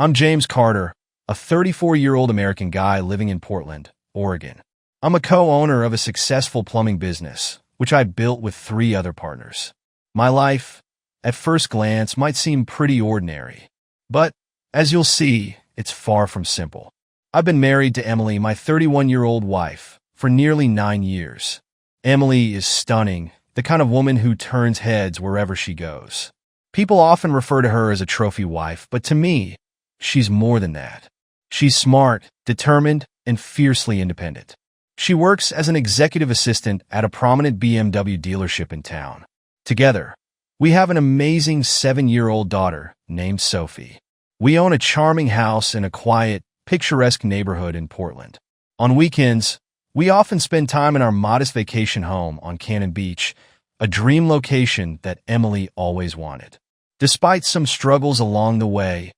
I'm James Carter, a 34-year-old American guy living in Portland, Oregon. I'm a co-owner of a successful plumbing business, which I built with 3 other partners. My life, at first glance, might seem pretty ordinary, but as you'll see, it's far from simple. I've been married to Emily, my 31-year-old wife, for nearly 9 years. Emily is stunning, the kind of woman who turns heads wherever she goes. People often refer to her as a trophy wife, but to me, she's more than that. She's smart, determined, and fiercely independent. She works as an executive assistant at a prominent BMW dealership in town. Together, we have an amazing 7-year-old daughter named Sophie. We own a charming house in a quiet, picturesque neighborhood in Portland. On weekends, we often spend time in our modest vacation home on Cannon Beach, a dream location that Emily always wanted. Despite some struggles along the way,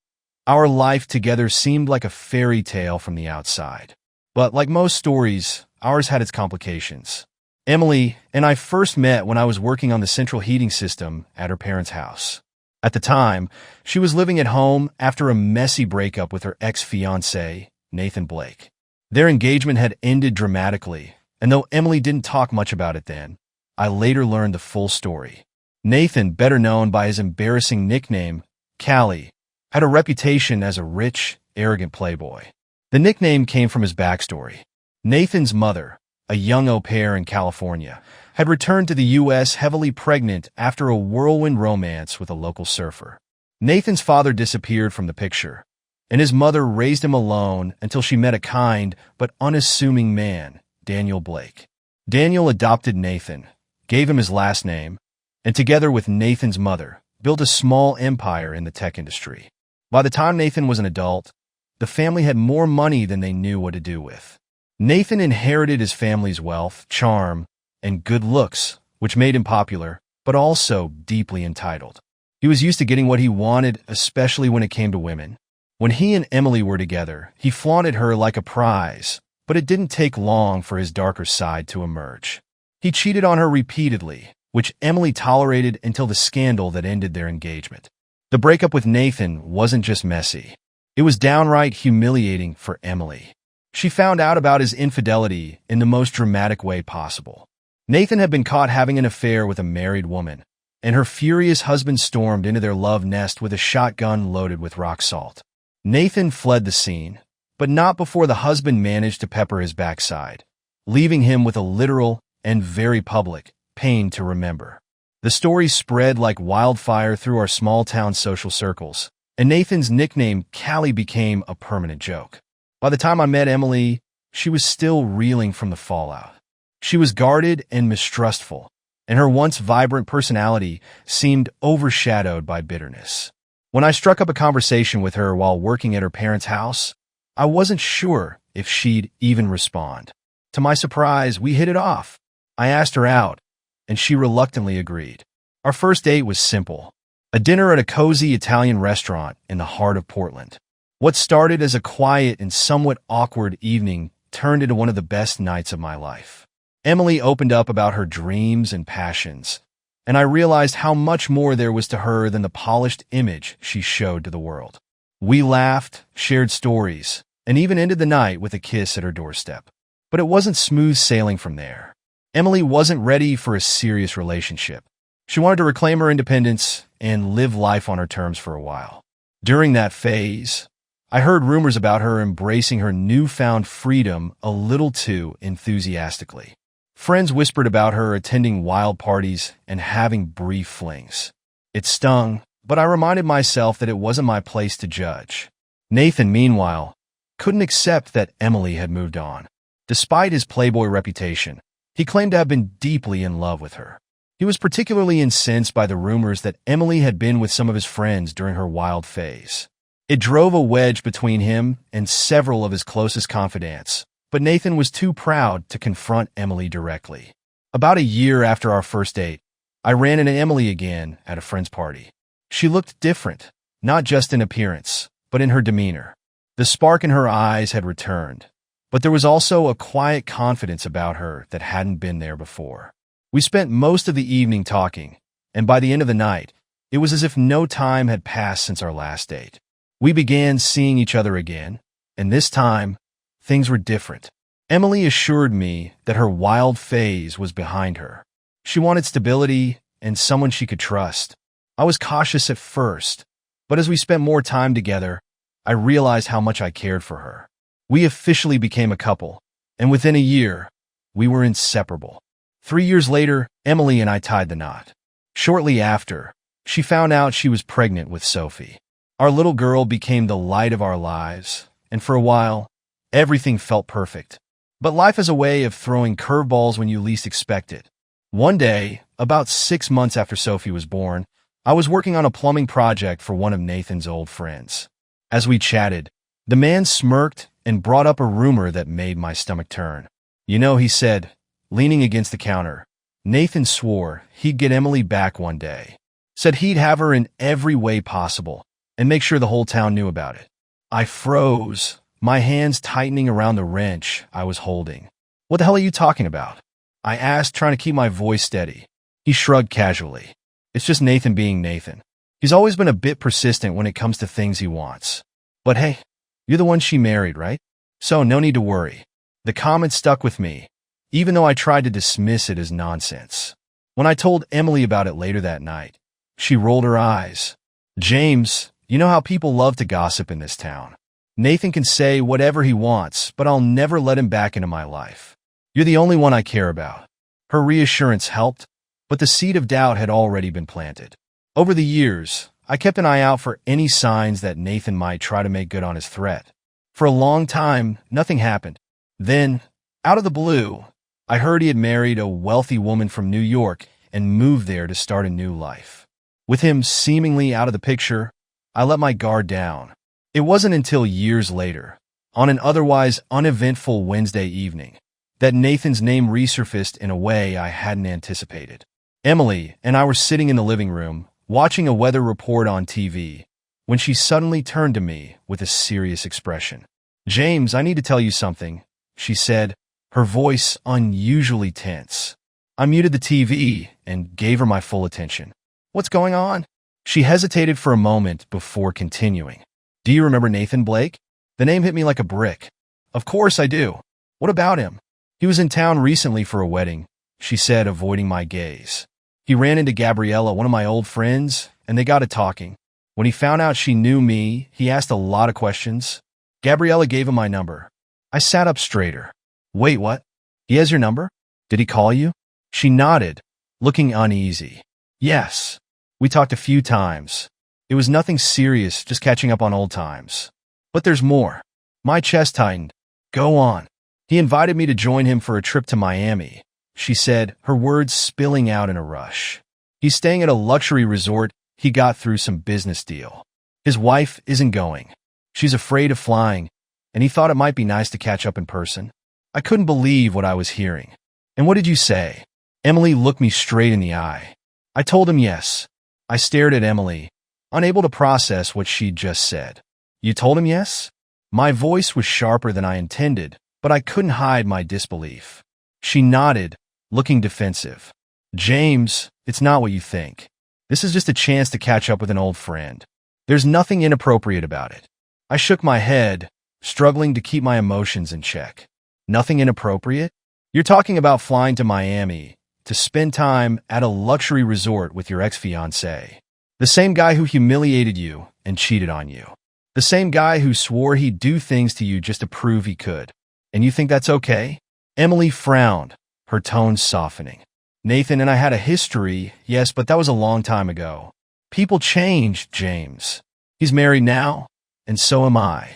our life together seemed like a fairy tale from the outside. But like most stories, ours had its complications. Emily and I first met when I was working on the central heating system at her parents' house. At the time, she was living at home after a messy breakup with her ex-fiancé, Nathan Blake. Their engagement had ended dramatically, and though Emily didn't talk much about it then, I later learned the full story. Nathan, better known by his embarrassing nickname, Callie, had a reputation as a rich, arrogant playboy. The nickname came from his backstory. Nathan's mother, a young au pair in California, had returned to the U.S. heavily pregnant after a whirlwind romance with a local surfer. Nathan's father disappeared from the picture, and his mother raised him alone until she met a kind but unassuming man, Daniel Blake. Daniel adopted Nathan, gave him his last name, and together with Nathan's mother, built a small empire in the tech industry. By the time Nathan was an adult, the family had more money than they knew what to do with. Nathan inherited his family's wealth, charm, and good looks, which made him popular, but also deeply entitled. He was used to getting what he wanted, especially when it came to women. When he and Emily were together, he flaunted her like a prize, but it didn't take long for his darker side to emerge. He cheated on her repeatedly, which Emily tolerated until the scandal that ended their engagement. The breakup with Nathan wasn't just messy. It was downright humiliating for Emily. She found out about his infidelity in the most dramatic way possible. Nathan had been caught having an affair with a married woman, and her furious husband stormed into their love nest with a shotgun loaded with rock salt. Nathan fled the scene, but not before the husband managed to pepper his backside, leaving him with a literal and very public pain to remember. The story spread like wildfire through our small-town social circles, and Nathan's nickname, Callie, became a permanent joke. By the time I met Emily, she was still reeling from the fallout. She was guarded and mistrustful, and her once vibrant personality seemed overshadowed by bitterness. When I struck up a conversation with her while working at her parents' house, I wasn't sure if she'd even respond. To my surprise, we hit it off. I asked her out, and she reluctantly agreed. Our first date was simple, a dinner at a cozy Italian restaurant in the heart of Portland. What started as a quiet and somewhat awkward evening turned into one of the best nights of my life. Emily opened up about her dreams and passions, and I realized how much more there was to her than the polished image she showed to the world. We laughed, shared stories, and even ended the night with a kiss at her doorstep. But it wasn't smooth sailing from there. Emily wasn't ready for a serious relationship. She wanted to reclaim her independence and live life on her terms for a while. During that phase, I heard rumors about her embracing her newfound freedom a little too enthusiastically. Friends whispered about her attending wild parties and having brief flings. It stung, but I reminded myself that it wasn't my place to judge. Nathan, meanwhile, couldn't accept that Emily had moved on. Despite his playboy reputation, he claimed to have been deeply in love with her. He was particularly incensed by the rumors that Emily had been with some of his friends during her wild phase. It drove a wedge between him and several of his closest confidants, but Nathan was too proud to confront Emily directly. About a year after our first date, I ran into Emily again at a friend's party. She looked different, not just in appearance, but in her demeanor. The spark in her eyes had returned, but there was also a quiet confidence about her that hadn't been there before. We spent most of the evening talking, and by the end of the night, it was as if no time had passed since our last date. We began seeing each other again, and this time, things were different. Emily assured me that her wild phase was behind her. She wanted stability and someone she could trust. I was cautious at first, but as we spent more time together, I realized how much I cared for her. We officially became a couple, and within a year, we were inseparable. 3 years later, Emily and I tied the knot. Shortly after, she found out she was pregnant with Sophie. Our little girl became the light of our lives, and for a while, everything felt perfect. But life has a way of throwing curveballs when you least expect it. One day, about 6 months after Sophie was born, I was working on a plumbing project for one of Nathan's old friends. As we chatted, the man smirked and brought up a rumor that made my stomach turn. "You know," he said, leaning against the counter, "Nathan swore he'd get Emily back one day. Said he'd have her in every way possible and make sure the whole town knew about it." I froze, my hands tightening around the wrench I was holding. "What the hell are you talking about?" I asked, trying to keep my voice steady. He shrugged casually. "It's just Nathan being Nathan. He's always been a bit persistent when it comes to things he wants. But hey, you're the one she married, right? So no need to worry." The comment stuck with me, even though I tried to dismiss it as nonsense. When I told Emily about it later that night, she rolled her eyes. "James, you know how people love to gossip in this town. Nathan can say whatever he wants, but I'll never let him back into my life. You're the only one I care about." Her reassurance helped, but the seed of doubt had already been planted. Over the years, I kept an eye out for any signs that Nathan might try to make good on his threat. For a long time, nothing happened. Then, out of the blue, I heard he had married a wealthy woman from New York and moved there to start a new life. With him seemingly out of the picture, I let my guard down. It wasn't until years later, on an otherwise uneventful Wednesday evening, that Nathan's name resurfaced in a way I hadn't anticipated. Emily and I were sitting in the living room, watching a weather report on TV, when she suddenly turned to me with a serious expression. "James, I need to tell you something," she said, her voice unusually tense. I muted the TV and gave her my full attention. "What's going on?" She hesitated for a moment before continuing. "Do you remember Nathan Blake?" The name hit me like a brick. "Of course I do. What about him?" "He was in town recently for a wedding," she said, avoiding my gaze. "He ran into Gabriella, one of my old friends, and they got to talking. When he found out she knew me, he asked a lot of questions. Gabriella gave him my number." I sat up straighter. "Wait, what? He has your number? Did he call you?" She nodded, looking uneasy. "Yes. We talked a few times. It was nothing serious, just catching up on old times. But there's more." My chest tightened. "Go on." "He invited me to join him for a trip to Miami," she said, her words spilling out in a rush. "He's staying at a luxury resort he got through some business deal. His wife isn't going. She's afraid of flying, and he thought it might be nice to catch up in person." I couldn't believe what I was hearing. "And what did you say?" Emily looked me straight in the eye. I told him yes. I stared at Emily, unable to process what she'd just said. "You told him yes?" My voice was sharper than I intended, but I couldn't hide my disbelief. She nodded, looking defensive. "James, it's not what you think. This is just a chance to catch up with an old friend. There's nothing inappropriate about it." I shook my head, struggling to keep my emotions in check. "Nothing inappropriate? You're talking about flying to Miami to spend time at a luxury resort with your ex-fiancé. The same guy who humiliated you and cheated on you. The same guy who swore he'd do things to you just to prove he could. And you think that's okay?" Emily frowned, her tone softening. "Nathan and I had a history, yes, but that was a long time ago. People change, James. He's married now, and so am I.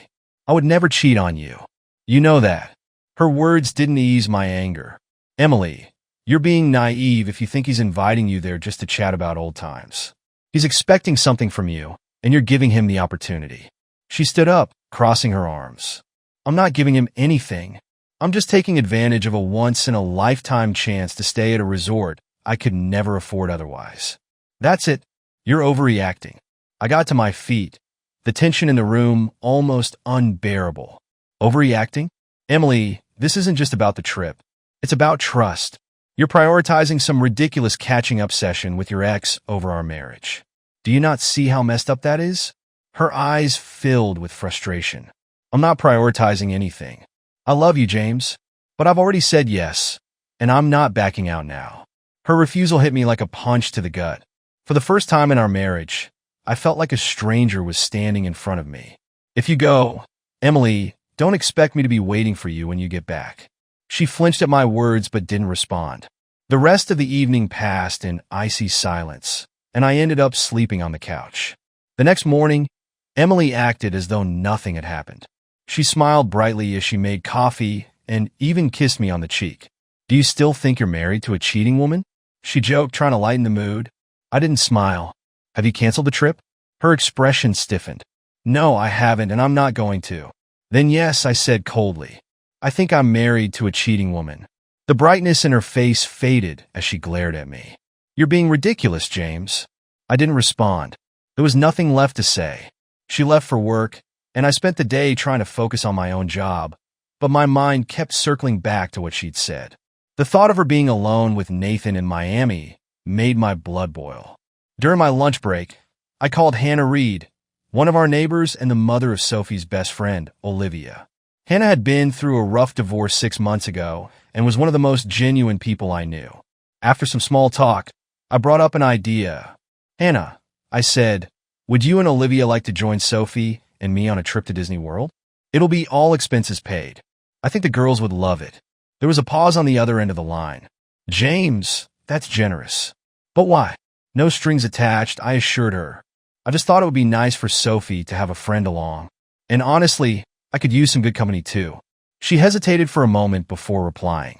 I would never cheat on you. You know that." Her words didn't ease my anger. "Emily, you're being naive if you think he's inviting you there just to chat about old times. He's expecting something from you, and you're giving him the opportunity." She stood up, crossing her arms. "I'm not giving him anything. I'm just taking advantage of a once-in-a-lifetime chance to stay at a resort I could never afford otherwise." "That's it. You're overreacting." I got to my feet, the tension in the room almost unbearable. "Overreacting? Emily, this isn't just about the trip. It's about trust. You're prioritizing some ridiculous catching-up session with your ex over our marriage. Do you not see how messed up that is?" her eyes filled with frustration. I'm not prioritizing anything. I love you, James, but I've already said yes, and I'm not backing out now. Her refusal hit me like a punch to the gut. For the first time in our marriage, I felt like a stranger was standing in front of me. If you go, Emily, don't expect me to be waiting for you when you get back. She flinched at my words but didn't respond. The rest of the evening passed in icy silence, and I ended up sleeping on the couch. The next morning, Emily acted as though nothing had happened. She smiled brightly as she made coffee and even kissed me on the cheek. Do you still think you're married to a cheating woman? She joked, trying to lighten the mood. I didn't smile. Have you canceled the trip? Her expression stiffened. No, I haven't, and I'm not going to. Then yes, I said coldly. I think I'm married to a cheating woman. The brightness in her face faded as she glared at me. You're being ridiculous, James. I didn't respond. There was nothing left to say. She left for work, and I spent the day trying to focus on my own job, but my mind kept circling back to what she'd said. The thought of her being alone with Nathan in Miami made my blood boil. During my lunch break, I called Hannah Reed, one of our neighbors and the mother of Sophie's best friend, Olivia. Hannah had been through a rough divorce 6 months ago and was one of the most genuine people I knew. After some small talk, I brought up an idea. Hannah, I said, would you and Olivia like to join Sophie and me on a trip to Disney World? It'll be all expenses paid. I think the girls would love it. There was a pause on the other end of the line. James, that's generous. But why? No strings attached, I assured her. I just thought it would be nice for Sophie to have a friend along. And honestly, I could use some good company too. She hesitated for a moment before replying.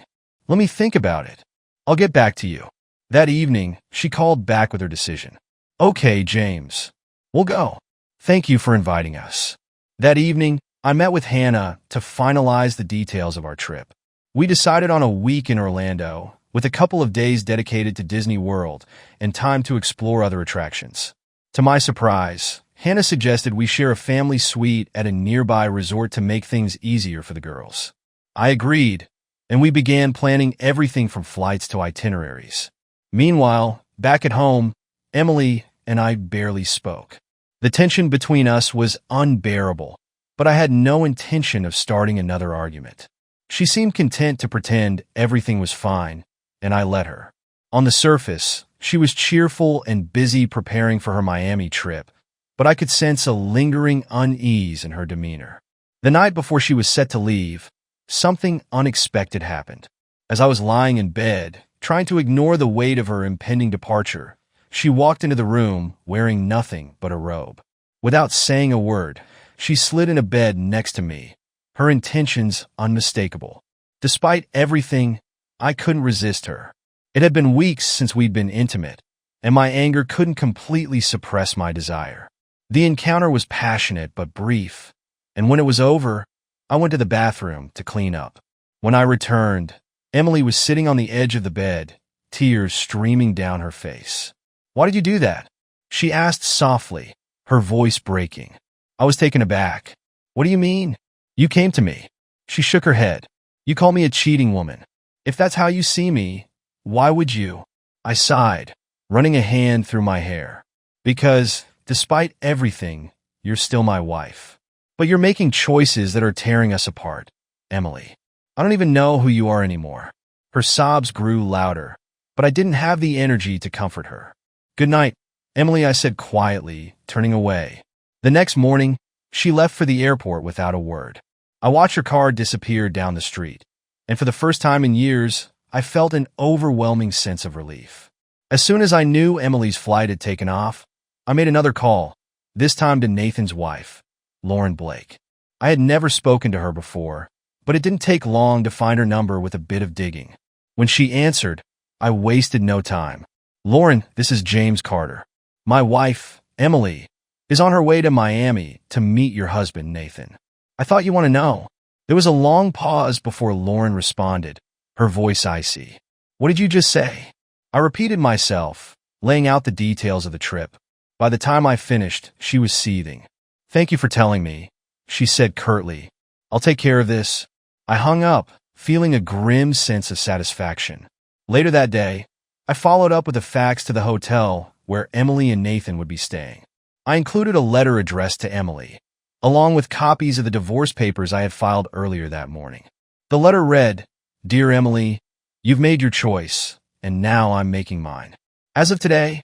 Let me think about it. I'll get back to you. That evening, she called back with her decision. Okay, James. We'll go. Thank you for inviting us. That evening, I met with Hannah to finalize the details of our trip. We decided on a week in Orlando, with a couple of days dedicated to Disney World and time to explore other attractions. To my surprise, Hannah suggested we share a family suite at a nearby resort to make things easier for the girls. I agreed, and we began planning everything from flights to itineraries. Meanwhile, back at home, Emily and I barely spoke. The tension between us was unbearable, but I had no intention of starting another argument. She seemed content to pretend everything was fine, and I let her. On the surface, she was cheerful and busy preparing for her Miami trip, but I could sense a lingering unease in her demeanor. The night before she was set to leave, something unexpected happened. As I was lying in bed, trying to ignore the weight of her impending departure, she walked into the room wearing nothing but a robe. Without saying a word, she slid into bed next to me, her intentions unmistakable. Despite everything, I couldn't resist her. It had been weeks since we'd been intimate, and my anger couldn't completely suppress my desire. The encounter was passionate but brief, and when it was over, I went to the bathroom to clean up. When I returned, Emily was sitting on the edge of the bed, tears streaming down her face. Why did you do that? She asked softly, her voice breaking. I was taken aback. What do you mean? You came to me. She shook her head. You call me a cheating woman. If that's how you see me, why would you? I sighed, running a hand through my hair. Because, despite everything, you're still my wife. But you're making choices that are tearing us apart, Emily. I don't even know who you are anymore. Her sobs grew louder, but I didn't have the energy to comfort her. Good night, Emily, I said quietly, turning away. The next morning, she left for the airport without a word. I watched her car disappear down the street, and for the first time in years, I felt an overwhelming sense of relief. As soon as I knew Emily's flight had taken off, I made another call, this time to Nathan's wife, Lauren Blake. I had never spoken to her before, but it didn't take long to find her number with a bit of digging. When she answered, I wasted no time. Lauren, this is James Carter. My wife, Emily, is on her way to Miami to meet your husband, Nathan. I thought you want to know. There was a long pause before Lauren responded, her voice icy. What did you just say? I repeated myself, laying out the details of the trip. By the time I finished, she was seething. Thank you for telling me, she said curtly. I'll take care of this. I hung up, feeling a grim sense of satisfaction. Later that day, I followed up with a fax to the hotel where Emily and Nathan would be staying. I included a letter addressed to Emily, along with copies of the divorce papers I had filed earlier that morning. The letter read, "Dear Emily, you've made your choice, and now I'm making mine. As of today,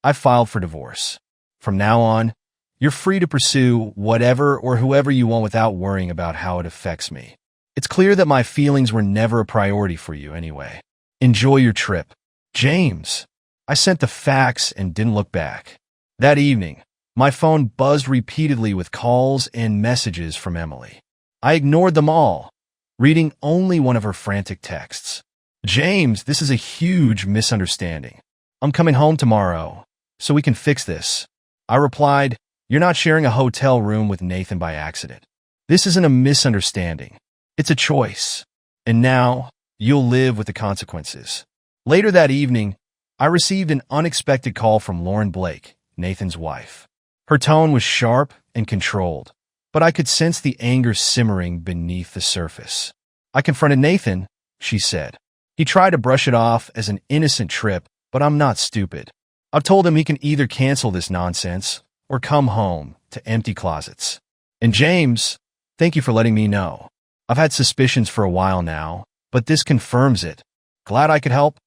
I filed for divorce. From now on, you're free to pursue whatever or whoever you want without worrying about how it affects me. It's clear that my feelings were never a priority for you anyway. Enjoy your trip. James." I sent the fax and didn't look back. That evening, my phone buzzed repeatedly with calls and messages from Emily. I ignored them all, reading only one of her frantic texts. "James, this is a huge misunderstanding. I'm coming home tomorrow, so we can fix this." I replied, "You're not sharing a hotel room with Nathan by accident. This isn't a misunderstanding. It's a choice. And now, you'll live with the consequences." Later that evening, I received an unexpected call from Lauren Blake, Nathan's wife. Her tone was sharp and controlled, but I could sense the anger simmering beneath the surface. "I confronted Nathan," she said. "He tried to brush it off as an innocent trip, but I'm not stupid. I've told him he can either cancel this nonsense or come home to empty closets. And James, thank you for letting me know. I've had suspicions for a while now, but this confirms it. Glad I could help."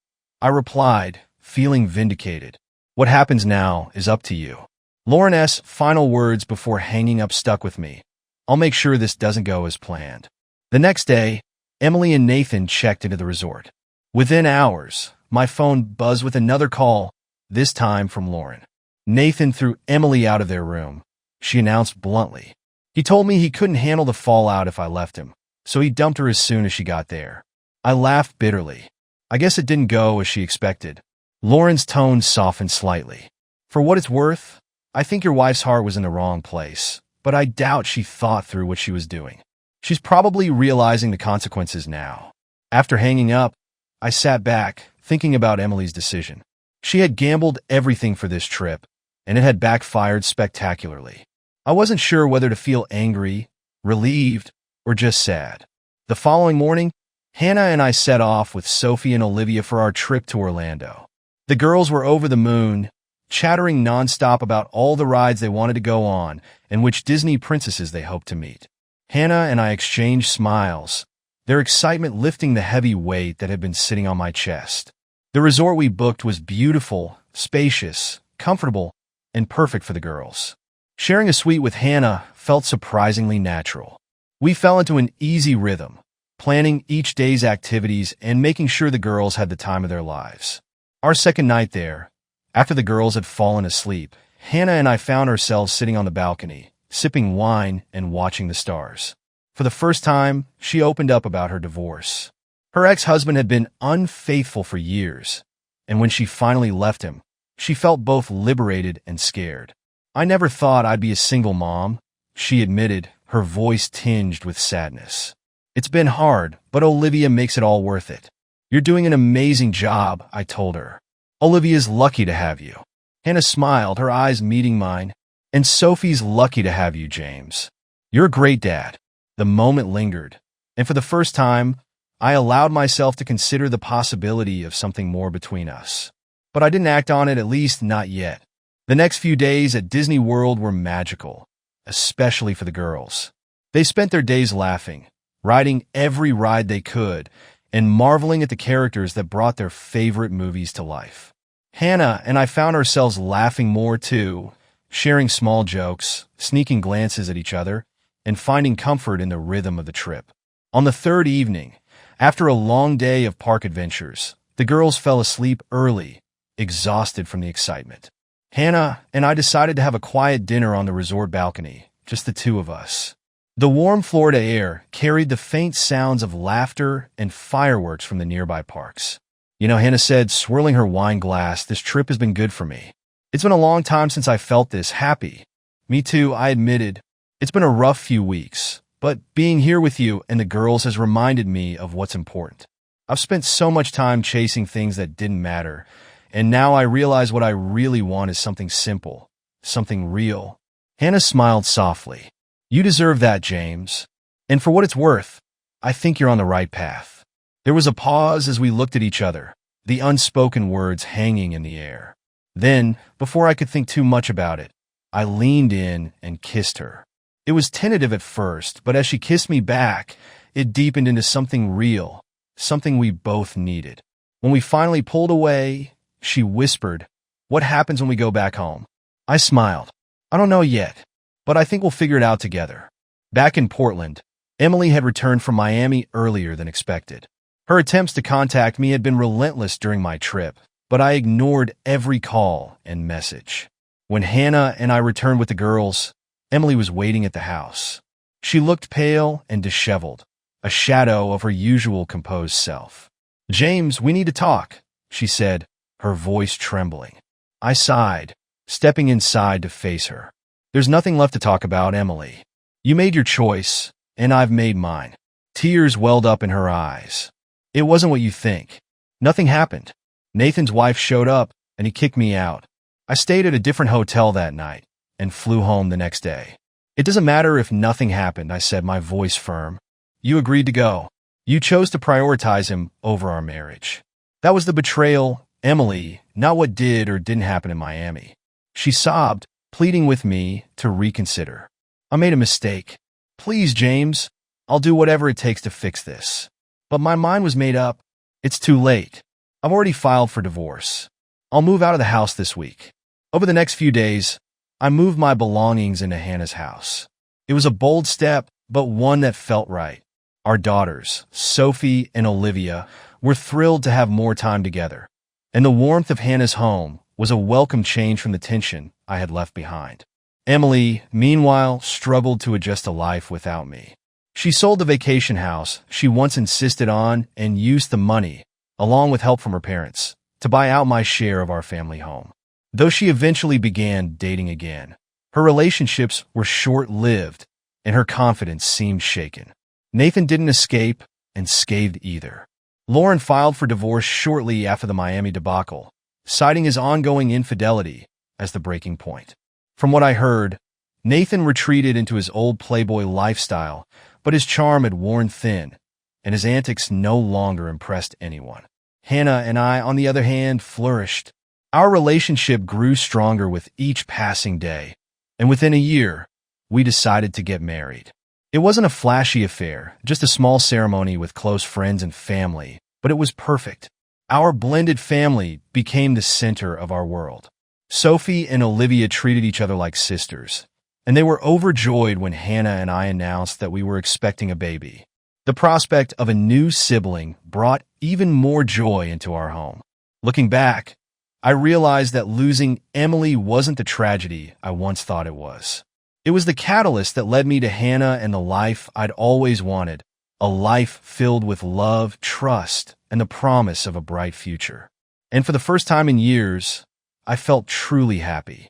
I replied, feeling vindicated. "What happens now is up to you." Lauren's final words before hanging up stuck with me. "I'll make sure this doesn't go as planned." The next day, Emily and Nathan checked into the resort. Within hours, my phone buzzed with another call, this time from Lauren. Nathan threw Emily out of their room, she announced bluntly. He told me he couldn't handle the fallout if I left him, so he dumped her as soon as she got there. I laughed bitterly. I guess it didn't go as she expected. Lauren's tone softened slightly. "For what it's worth, I think your wife's heart was in the wrong place, but I doubt she thought through what she was doing. She's probably realizing the consequences now." After hanging up, I sat back, thinking about Emily's decision. She had gambled everything for this trip, and it had backfired spectacularly. I wasn't sure whether to feel angry, relieved, or just sad. The following morning, Hannah and I set off with Sophie and Olivia for our trip to Orlando. The girls were over the moon, chattering nonstop about all the rides they wanted to go on and which Disney princesses they hoped to meet. Hannah and I exchanged smiles, their excitement lifting the heavy weight that had been sitting on my chest. The resort we booked was beautiful, spacious, comfortable, and perfect for the girls. Sharing a suite with Hannah felt surprisingly natural. We fell into an easy rhythm, planning each day's activities and making sure the girls had the time of their lives. Our second night there, after the girls had fallen asleep, Hannah and I found ourselves sitting on the balcony, sipping wine and watching the stars. For the first time, she opened up about her divorce. Her ex-husband had been unfaithful for years, and when she finally left him, she felt both liberated and scared. "I never thought I'd be a single mom," she admitted, her voice tinged with sadness. "It's been hard, but Olivia makes it all worth it." "You're doing an amazing job," I told her. "Olivia's lucky to have you." Hannah smiled, her eyes meeting mine. "And Sophie's lucky to have you, James. You're a great dad." The moment lingered, and for the first time, I allowed myself to consider the possibility of something more between us. But I didn't act on it, at least not yet. The next few days at Disney World were magical, especially for the girls. They spent their days laughing, riding every ride they could, and marveling at the characters that brought their favorite movies to life. Hannah and I found ourselves laughing more too, sharing small jokes, sneaking glances at each other, and finding comfort in the rhythm of the trip. On the third evening, after a long day of park adventures, the girls fell asleep early, exhausted from the excitement. Hannah and I decided to have a quiet dinner on the resort balcony, just the two of us. The warm Florida air carried the faint sounds of laughter and fireworks from the nearby parks. "You know," Hannah said, swirling her wine glass, "this trip has been good for me. It's been a long time since I felt this happy." "Me too," I admitted. "It's been a rough few weeks, but being here with you and the girls has reminded me of what's important. I've spent so much time chasing things that didn't matter, and now I realize what I really want is something simple, something real." Hannah smiled softly. "You deserve that, James. And for what it's worth, I think you're on the right path." There was a pause as we looked at each other, the unspoken words hanging in the air. Then, before I could think too much about it, I leaned in and kissed her. It was tentative at first, but as she kissed me back, it deepened into something real, something we both needed. When we finally pulled away, she whispered, "What happens when we go back home?" I smiled. "I don't know yet, but I think we'll figure it out together." Back in Portland, Emily had returned from Miami earlier than expected. Her attempts to contact me had been relentless during my trip, but I ignored every call and message. When Hannah and I returned with the girls, Emily was waiting at the house. She looked pale and disheveled, a shadow of her usual composed self. "James, we need to talk," she said, her voice trembling. I sighed, stepping inside to face her. "There's nothing left to talk about, Emily. You made your choice, and I've made mine." Tears welled up in her eyes. "It wasn't what you think. Nothing happened. Nathan's wife showed up, and he kicked me out. I stayed at a different hotel that night and flew home the next day." "It doesn't matter if nothing happened," I said, my voice firm. "You agreed to go. You chose to prioritize him over our marriage. That was the betrayal, Emily, not what did or didn't happen in Miami." She sobbed, pleading with me to reconsider. "I made a mistake. Please, James, I'll do whatever it takes to fix this." But my mind was made up. It's too late. I've already filed for divorce. I'll move out of the house this week. Over the next few days, I moved my belongings into Hannah's house. It was a bold step, but one that felt right. Our daughters, Sophie and Olivia, were thrilled to have more time together, and the warmth of Hannah's home was a welcome change from the tension I had left behind. Emily, meanwhile, struggled to adjust to life without me. She sold the vacation house she once insisted on and used the money, along with help from her parents, to buy out my share of our family home. Though she eventually began dating again, her relationships were short-lived and her confidence seemed shaken. Nathan didn't escape and scathed either. Lauren filed for divorce shortly after the Miami debacle, citing his ongoing infidelity as the breaking point. From what I heard, Nathan retreated into his old playboy lifestyle, but his charm had worn thin, and his antics no longer impressed anyone. Hannah and I, on the other hand, flourished. Our relationship grew stronger with each passing day, and within a year, we decided to get married. It wasn't a flashy affair, just a small ceremony with close friends and family, but it was perfect. Our blended family became the center of our world. Sophie and Olivia treated each other like sisters, and they were overjoyed when Hannah and I announced that we were expecting a baby. The prospect of a new sibling brought even more joy into our home. Looking back, I realized that losing Emily wasn't the tragedy I once thought it was. It was the catalyst that led me to Hannah and the life I'd always wanted, a life filled with love, trust, and the promise of a bright future. And for the first time in years, I felt truly happy.